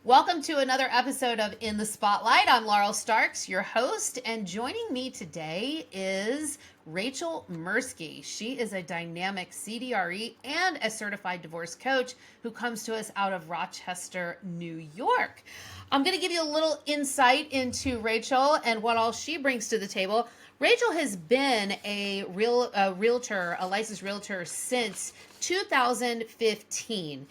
Welcome to another episode of In the Spotlight. I'm Laurel Starks, your host, and joining me today is Rachel Mirsky. She is a dynamic CDRE and a certified divorce coach who comes to us out of Rochester, New York. I'm going to give you a little insight into Rachel and what all she brings to the table. Rachel has been a realtor, a licensed realtor since 2015.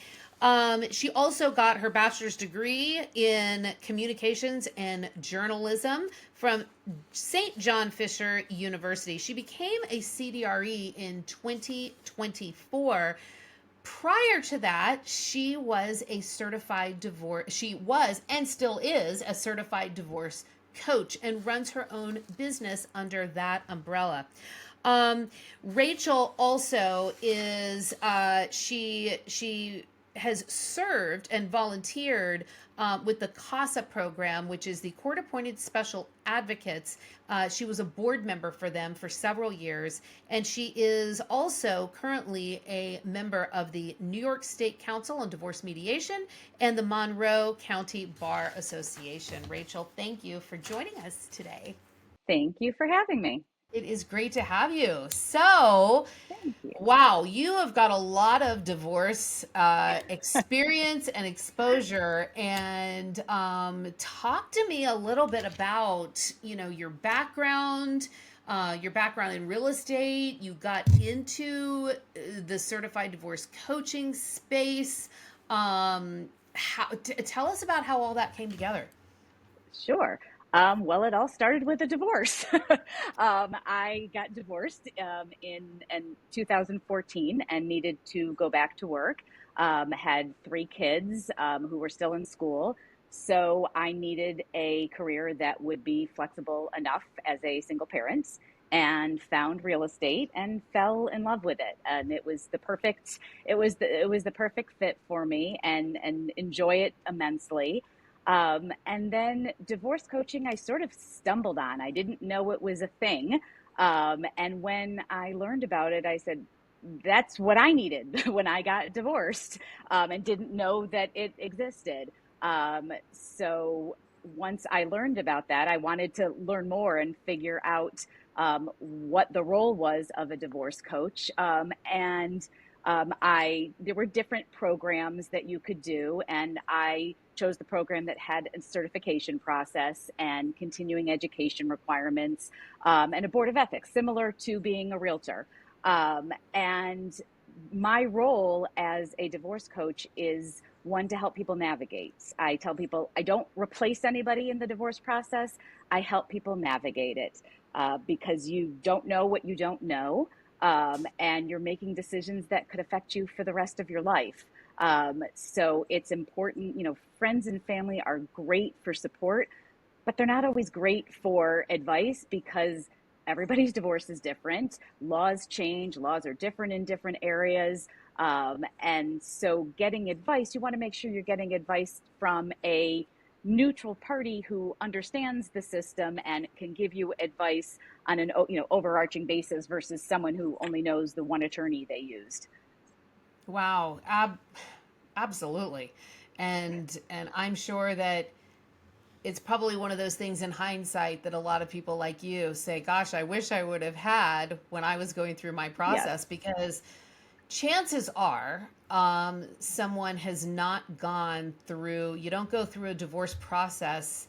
She also got her bachelor's degree in communications and journalism from St. John Fisher University. She became a CDRE in 2024. Prior to that, she was a certified divorce. She was and still is a certified divorce coach and runs her own business under that umbrella. Rachel also is she has served and volunteered with the CASA program, which is the Court Appointed Special Advocates. She was a board member for them for several years, and she is also currently a member of the New York State Council on Divorce Mediation and the Monroe County Bar Association. Rachel, thank you for joining us today. Thank you for having me. It is great to have you. So, Thank you. wow, you have got a lot of divorce experience and exposure. And talk to me a little bit about, your background in real estate. You got into the certified divorce coaching space. Tell us about how all that came together. Sure. Well, it all started with a divorce. I got divorced in 2014 and needed to go back to work. Had three kids who were still in school. So I needed a career that would be flexible enough as a single parent, and found real estate and fell in love with it. And it was the perfect fit for me, and enjoy it immensely. And then divorce coaching, I sort of stumbled on. I didn't know it was a thing. And when I learned about it, I said, that's what I needed when I got divorced, and didn't know that it existed. So once I learned about that, I wanted to learn more and figure out what the role was of a divorce coach. And there were different programs that you could do, and I chose the program that had a certification process and continuing education requirements, and a board of ethics, similar to being a realtor. And my role as a divorce coach is one to help people navigate. I tell people I don't replace anybody in the divorce process. I help people navigate it, because you don't know what you don't know. And you're making decisions that could affect you for the rest of your life. So it's important, friends and family are great for support, but they're not always great for advice, because everybody's divorce is different. Laws change, laws are different in different areas. And so getting advice, you want to make sure you're getting advice from a neutral party who understands the system and can give you advice on an overarching basis, versus someone who only knows the one attorney they used. Wow, absolutely. And I'm sure that it's probably one of those things in hindsight that a lot of people like you say, gosh, I wish I would have had when I was going through my Yes. process, because chances are someone has not gone through, you don't go through a divorce process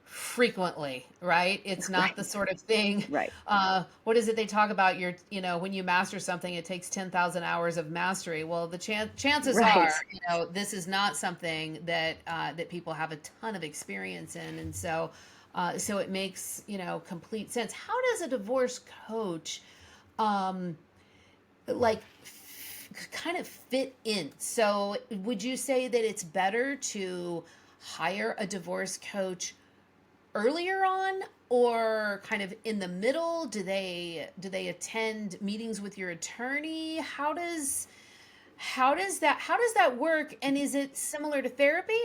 frequently, right? It's not the Right. sort of thing. Right. What is it they talk about? When you master something, it takes 10,000 hours of mastery. Well, the chances are, Right. this is not something that people have a ton of experience in, and so it makes complete sense. How does a divorce coach, like, kind of fit in? So, would you say that it's better to hire a divorce coach earlier on, or kind of in the middle? Do they attend meetings with your attorney? How does that work, and is it similar to therapy?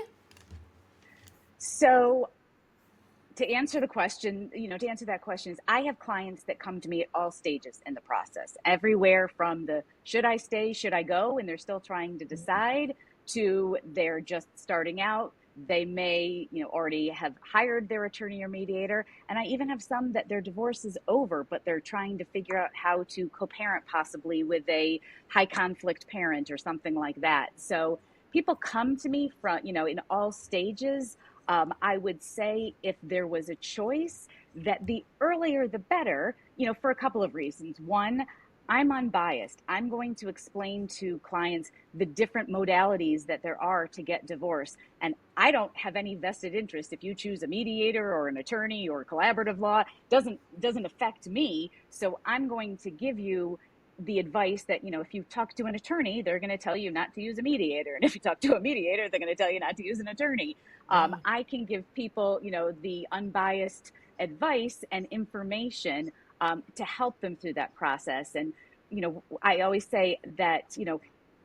So to answer that question is, I have clients that come to me at all stages in the process, everywhere from the should I stay, should I go, and they're still trying to decide, to they're just starting out, They may, already have hired their attorney or mediator. And I even have some that their divorce is over, but they're trying to figure out how to co-parent possibly with a high conflict parent or something like that. So people come to me from, in all stages. I would say if there was a choice, that the earlier the better, for a couple of reasons. One, I'm unbiased. I'm going to explain to clients the different modalities that there are to get divorced. And I don't have any vested interest if you choose a mediator or an attorney or collaborative law. Doesn't affect me. So I'm going to give you the advice that, if you talk to an attorney, they're going to tell you not to use a mediator. And if you talk to a mediator, they're going to tell you not to use an attorney. Yeah. I can give people, the unbiased advice and information to help them through that process. And, I always say that,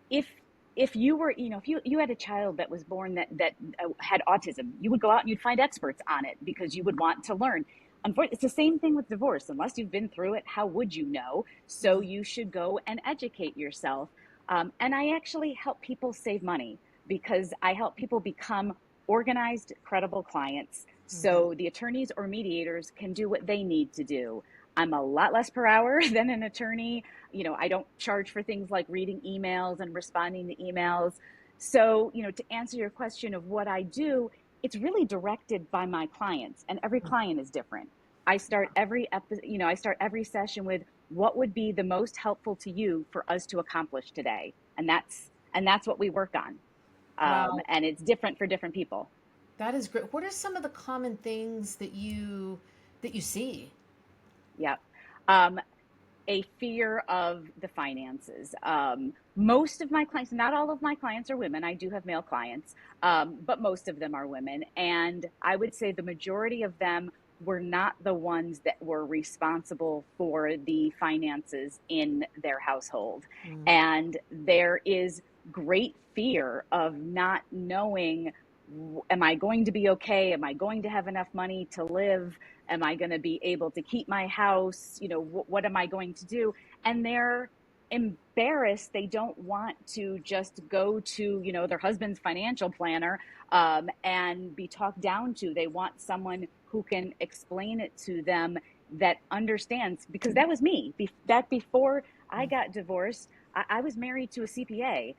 if you were, if you had a child that was born that had autism, you would go out and you'd find experts on it because you would want to learn. Unfortunately, it's the same thing with divorce. Unless you've been through it, how would you know? So you should go and educate yourself. And I actually help people save money because I help people become organized, credible clients. Mm-hmm. So the attorneys or mediators can do what they need to do. I'm a lot less per hour than an attorney. I don't charge for things like reading emails and responding to emails. So, to answer your question of what I do, it's really directed by my clients, and every client is different. I start I start every session with what would be the most helpful to you for us to accomplish today, and that's what we work on. Wow, And it's different for different people. that is great. What are some of the common things that you see? Yep. Um, a fear of the finances. Most of my clients, not all of my clients are women. I do have male clients, but most of them are women. And I would say the majority of them were not the ones that were responsible for the finances in their household. Mm. And there is great fear of not knowing, am I going to be okay? Am I going to have enough money to live? Am I going to be able to keep my house? What am I going to do? And they're embarrassed. They don't want to just go to, their husband's financial planner and be talked down to. They want someone who can explain it to them that understands, because that was me. That before I got divorced, I was married to a CPA.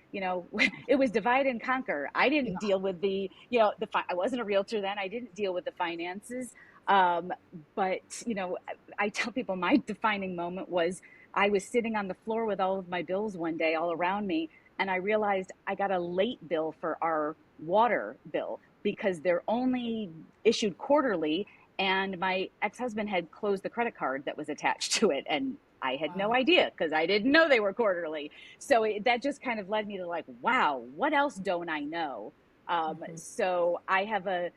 It was divide and conquer. I didn't Yeah. deal with I wasn't a realtor then. I didn't deal with the finances. But I tell people my defining moment was I was sitting on the floor with all of my bills one day all around me, and I realized I got a late bill for our water bill because they're only issued quarterly, and my ex-husband had closed the credit card that was attached to it, and I had no Wow. idea because I didn't know they were quarterly. So that just kind of led me to like, wow, what else don't I know? Mhm. So I have a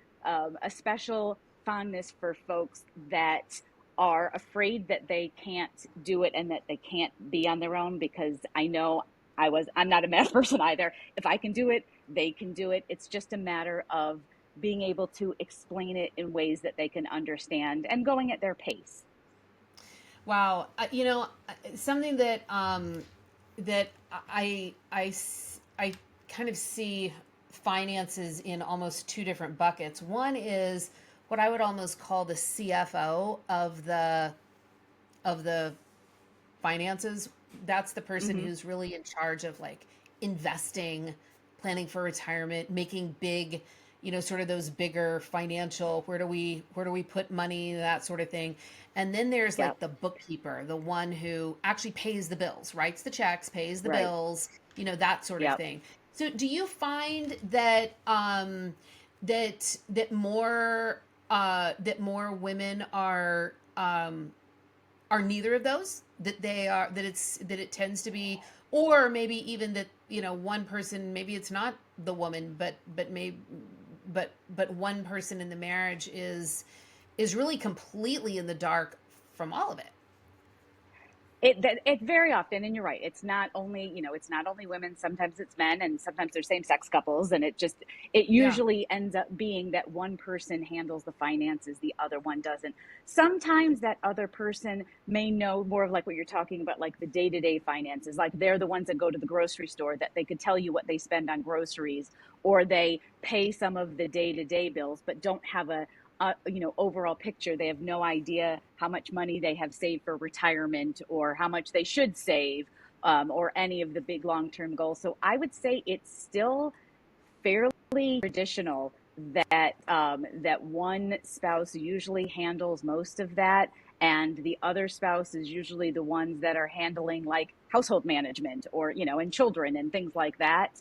special fondness for folks that are afraid that they can't do it and that they can't be on their own, because I know I'm not a math person either. If I can do it, they can do it. It's just a matter of being able to explain it in ways that they can understand and going at their pace. Wow. Something that I kind of see finances in almost two different buckets. One is what I would almost call the CFO of the finances. That's the person Mm-hmm. who's really in charge of like investing, planning for retirement, making big, sort of those bigger financial, where do we put money, that sort of thing. And then there's Yep. like the bookkeeper, the one who actually pays the bills, writes the checks, pays the Right. bills, that sort of Yep. thing. So do you find that that more women are neither of those, that they are, that it tends to be, or maybe even that one person, maybe it's not the woman, but maybe but one person in the marriage is really completely in the dark from all of it. It very often, and you're right, it's not only women. Sometimes it's men, and sometimes they're same-sex couples, and it Yeah. usually ends up being that one person handles the finances, the other one doesn't. Sometimes that other person may know more of, like what you're talking about, like the day-to-day finances, like they're the ones that go to the grocery store, that they could tell you what they spend on groceries, or they pay some of the day-to-day bills, but don't have a overall picture. They have no idea how much money they have saved for retirement or how much they should save, or any of the big long-term goals. So I would say it's still fairly traditional that that one spouse usually handles most of that, and the other spouse is usually the ones that are handling like household management, or and children and things like that.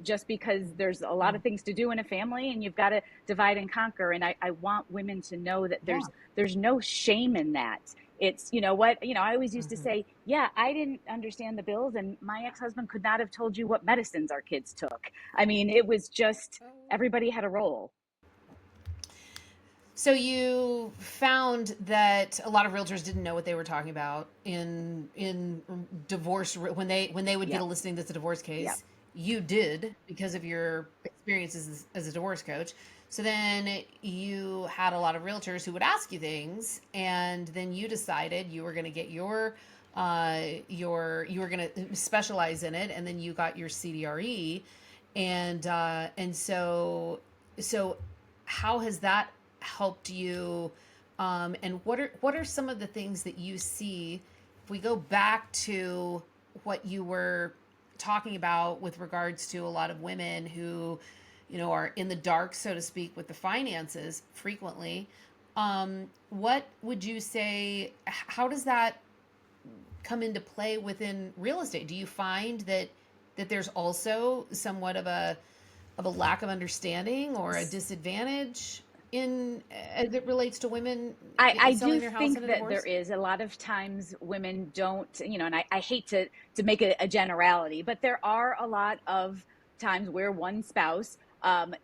Just because there's a lot of things to do in a family, and you've got to divide and conquer. And I want women to know that Yeah. there's no shame in that. It's what I always used to Mhm. say, yeah, I didn't understand the bills, and my ex-husband could not have told you what medicines our kids took. I mean, it was just everybody had a role. So you found that a lot of realtors didn't know what they were talking about in divorce when they would get a Yep. listing that's a divorce Yep. case. You did because of your experiences as a divorce coach. So then you had a lot of realtors who would ask you things, and then you decided you were going to get you were going to specialize in it, and then you got your CDRE, and so how has that helped you? And what are some of the things that you see if we go back to what you were talking about with regards to a lot of women who, are in the dark, so to speak, with the finances frequently? What would you say? How does that come into play within real estate? Do you find that there's also somewhat of a lack of understanding or a disadvantage in as it relates to women I do selling their house in think a that there divorce? is a lot of times women don't, and I hate to make a generality, but there are a lot of times where one spouse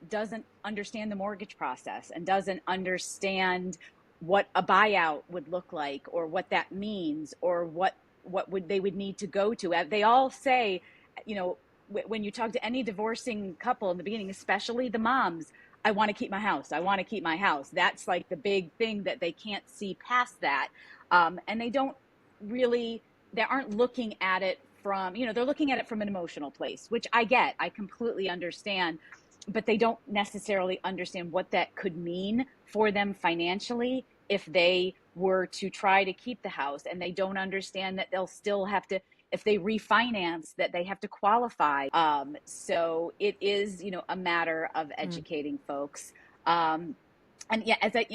doesn't understand the mortgage process and doesn't understand what a buyout would look like, or what that means, or what would they would need to go to. They all say, you know, when you talk to any divorcing couple in the beginning, especially the moms, I want to keep my house. I want to keep my house. That's like the big thing that they can't see past that. And they don't really, they aren't looking at it from, they're looking at it from an emotional place, which I get, I completely understand, but they don't necessarily understand what that could mean for them financially if they were to try to keep the house. And they don't understand that they'll still have to, if they refinance, that they have to qualify. So it is, a matter of Mm. educating folks. And yeah, as I,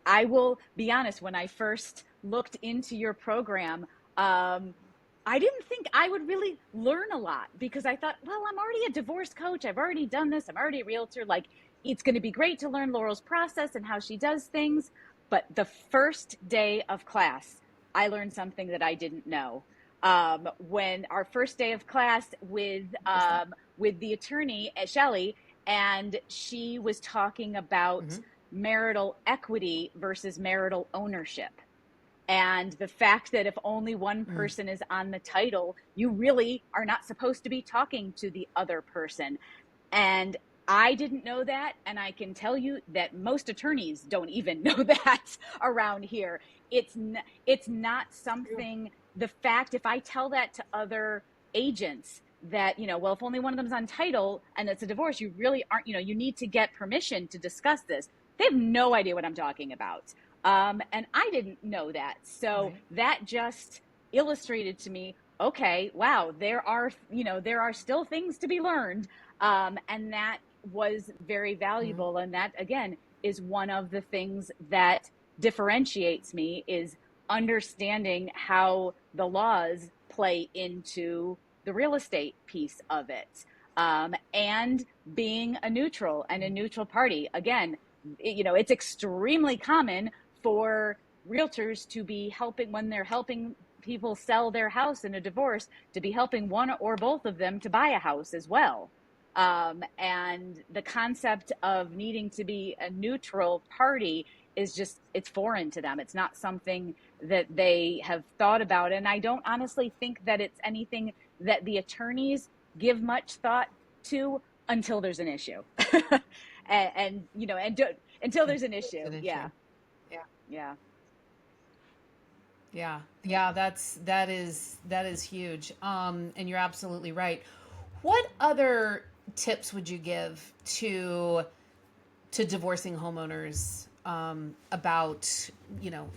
I will be honest, when I first looked into your program, I didn't think I would really learn a lot, because I thought, well, I'm already a divorce coach. I've already done this. I'm already a realtor. Like, it's going to be great to learn Laurel's process and how she does things. But the first day of class, I learned something that I didn't know. When our first day of class What was that? with the attorney, Shelley, and she was talking about Mm-hmm. marital equity versus marital ownership, and the fact that if only one Mm. person is on the title, you really are not supposed to be talking to the other person. And I didn't know that. And I can tell you that most attorneys don't even know that around here. It's not something, the fact, if I tell that to other agents, that, well, if only one of them's on title and it's a divorce, you really aren't, you need to get permission to discuss this. They have no idea what I'm talking about. And I didn't know that. So Right. that just illustrated to me, okay, wow, there are still things to be learned. And that was very Mm. valuable. And that, again, is one of the things that differentiates me, is understanding how the laws play into the real estate piece of it. And being a neutral and a Mm. neutral party. Again, it's extremely common for realtors to be helping, when they're helping people sell their house in a divorce, to be helping one or both of them to buy a house as well. And the concept of needing to be a neutral party is just, it's foreign to them. It's not something that they have thought about. And I don't honestly think that it's anything that the attorneys give much thought to until there's an issue. Until there's an It's issue. an Yeah. issue. Yeah. Yeah. Yeah. Yeah. That is huge. And you're absolutely right. What other tips would you give to divorcing homeowners about,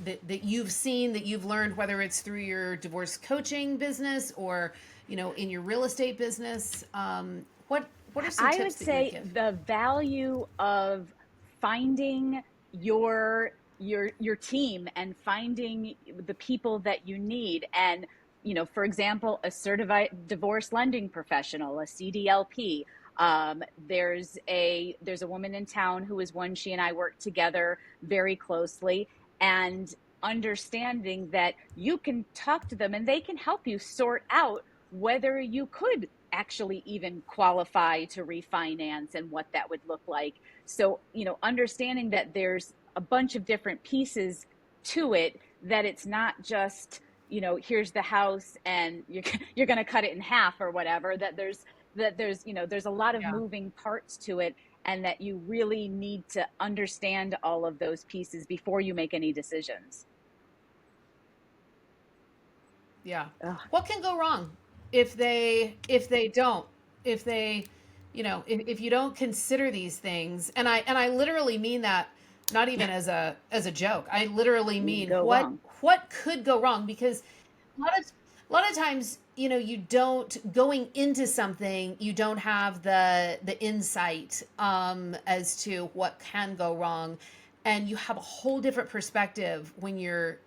that you've seen, that you've learned, whether it's through your divorce coaching business or, in your real estate business? What are some I would tips that you would say give? the value of finding your team and finding the people that you need. And, for example, a certified divorce lending professional, a CDLP. There's a woman in town who is one. She and I work together very closely, and understanding that you can talk to them and they can help you sort out whether you could actually even qualify to refinance and what that would look like. So, understanding that there's a bunch of different pieces to it, that it's not just, here's the house and you're going to cut it in half or whatever, there's a lot of Yeah. moving parts to it, and that you really need to understand all of those pieces before you make any decisions. Yeah. Ugh. What can go wrong if they don't, if they, if you don't consider these things? And I literally mean that, not even as a joke. I literally mean Go wrong. what could go wrong, because a lot of times, you don't, going into something, you don't have the insight as to what can go wrong, and you have a whole different perspective when you're,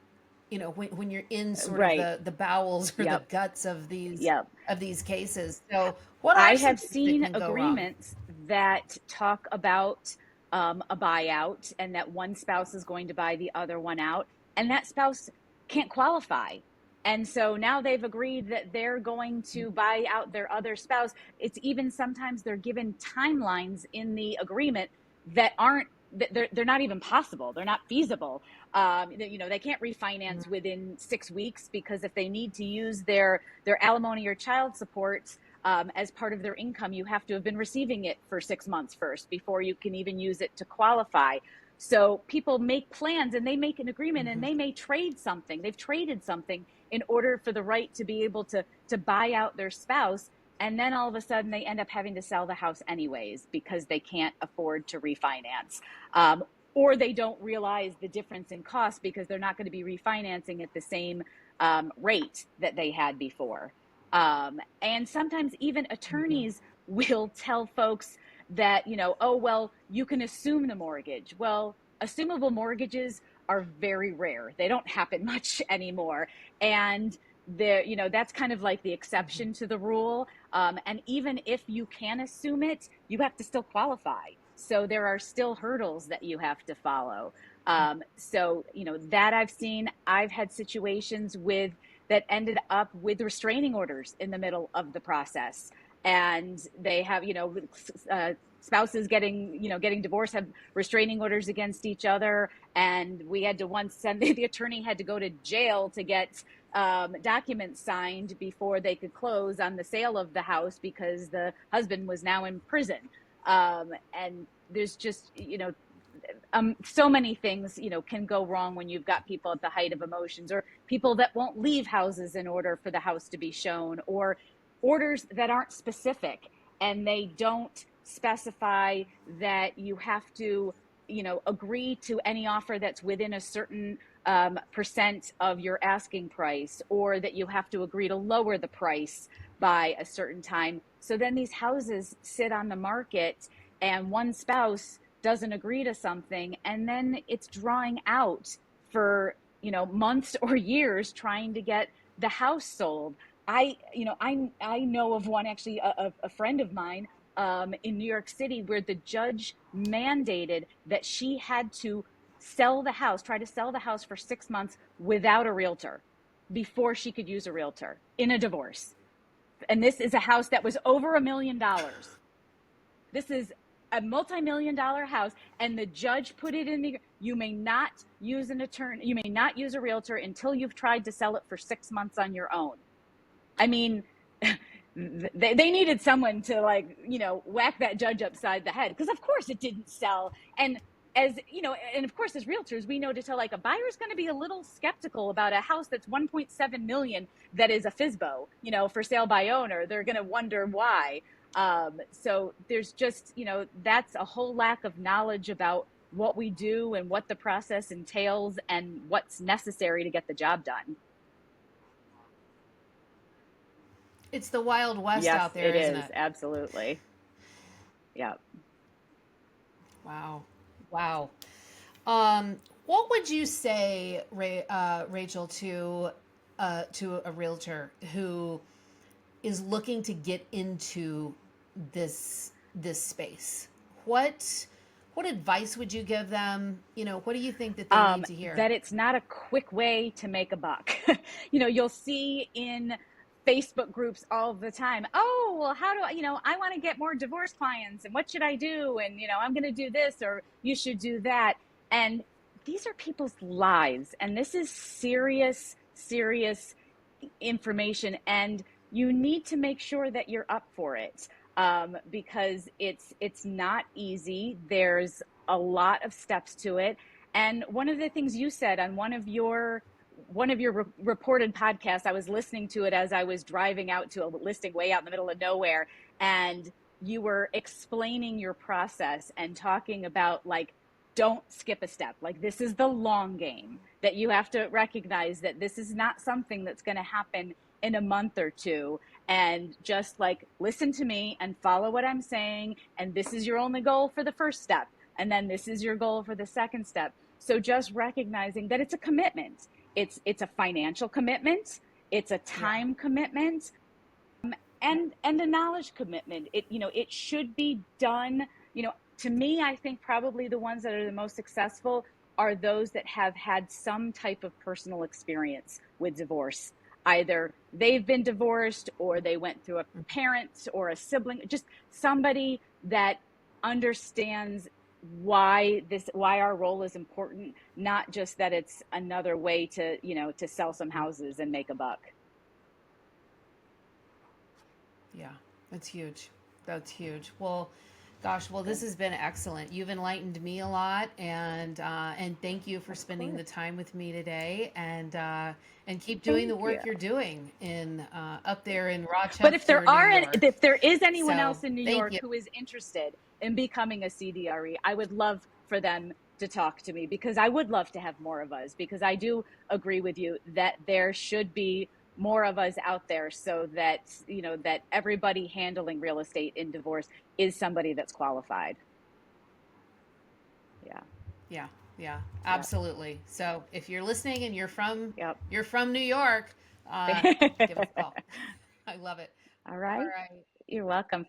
when you're in sort of Right. the bowels or the Yep. guts of Yep. these cases. So what are I some have things that seen can go wrong? agreements that talk about a buyout, and that one spouse is going to buy the other one out, and that spouse can't qualify. And so now they've agreed that they're going to buy out their other spouse. It's even sometimes they're given timelines in the agreement that aren't, they're not even possible. They're not feasible. They can't refinance within 6 weeks, because if they need to use their alimony or child support as part of their income, you have to have been receiving it for 6 months first before you can even use it to qualify. So people make plans and they make an agreement, and Mm-hmm. they may trade something. They've traded something in order for the right to be able to buy out their spouse. And then all of a sudden they end up having to sell the house anyways because they can't afford to refinance. Or they don't realize the difference in cost because they're not going to be refinancing at the same rate that they had before. And sometimes even Mm-hmm. attorneys will tell folks that, oh, well, you can assume the mortgage. Well, assumable mortgages are very rare. They don't happen much anymore. And that's kind of like the Mm-hmm. exception to the rule. And even if you can assume it, you have to still qualify. So there are still hurdles that you have to follow. So, that I've had situations with that ended up with restraining orders in the middle of the process. And they have, spouses getting divorced have restraining orders against each other. And we had to once send, the attorney had to go to jail to get documents signed before they could close on the sale of the house because the husband was now in prison. And there's just, so many things, can go wrong when you've got people at the height of emotions, or people that won't leave houses in order for the house to be shown, or orders that aren't specific, and they don't specify that you have to, agree to any offer that's within a certain percent of your asking price, or that you have to agree to lower the price by a certain time. So then these houses sit on the market, and one spouse doesn't agree to something, and then it's drawing out for months or years trying to get the house sold. I know of one, actually, a friend of mine in New York City, where the judge mandated that she had to try to sell the house for 6 months without a realtor before she could use a realtor in a divorce. And this is a house that was over $1 million. This is a multi-million-dollar house, and the judge put it in you may not use an attorney, you may not use a realtor until you've tried to sell it for 6 months on your own. I mean, they needed someone to, like, whack that judge upside the head, because of course it didn't sell. And and of course, as realtors, we know to tell, like, a buyer's going to be a little skeptical about a house that's 1.7 million that is a FSBO, for sale by owner. They're going to wonder why. So there's just, that's a whole lack of knowledge about what we do and what the process entails and what's necessary to get the job done. It's the Wild West Yes, out there, it isn't is. it? Absolutely. Yeah. Wow. Wow. Um, what would you say, Rachel, to a realtor who is looking to get into this space? What what advice would you give them? What do you think that they need to hear? That it's not a quick way to make a buck. You'll see in Facebook groups all the time, oh, well, how do I, I want to get more divorce clients and what should I do? And, I'm going to do this or you should do that. And these are people's lives. And this is serious, serious information. And you need to make sure that you're up for it. Because it's not easy. There's a lot of steps to it. And one of the things you said on one of your reported podcasts, I was listening to it as I was driving out to a listing way out in the middle of nowhere, and you were explaining your process and talking about, like, don't skip a step. Like, this is the long game, that you have to recognize that this is not something that's going to happen in a month or two, and just, like, listen to me and follow what I'm saying, and this is your only goal for the first step, and then this is your goal for the second step. So just recognizing that it's a commitment. It's a financial commitment, it's a Yeah. time commitment, and a knowledge commitment. It should be done. To me, I think probably the ones that are the most successful are those that have had some type of personal experience with divorce. Either they've been divorced or they went through a parent or a sibling, just somebody that understands why our role is important, not just that it's another way to sell some houses and make a buck. Yeah, that's huge. That's huge. Well, gosh, well, this Good. has been excellent. You've enlightened me a lot, and thank you for Of spending the course. time with me today, and keep doing the Thank you. work you're doing in up there in But if Rochester, there New are, York. if there is anyone So else in New thank York you. who is interested in becoming a CDRE, I would love for them to talk to me, because I would love to have more of us, because I do agree with you that there should be more of us out there, so that, that everybody handling real estate in divorce is somebody that's qualified. Yeah. Yeah, yeah, Yep. absolutely. So if you're listening and Yep. you're from New York, give us a call. I love it. All All right. right. You're welcome.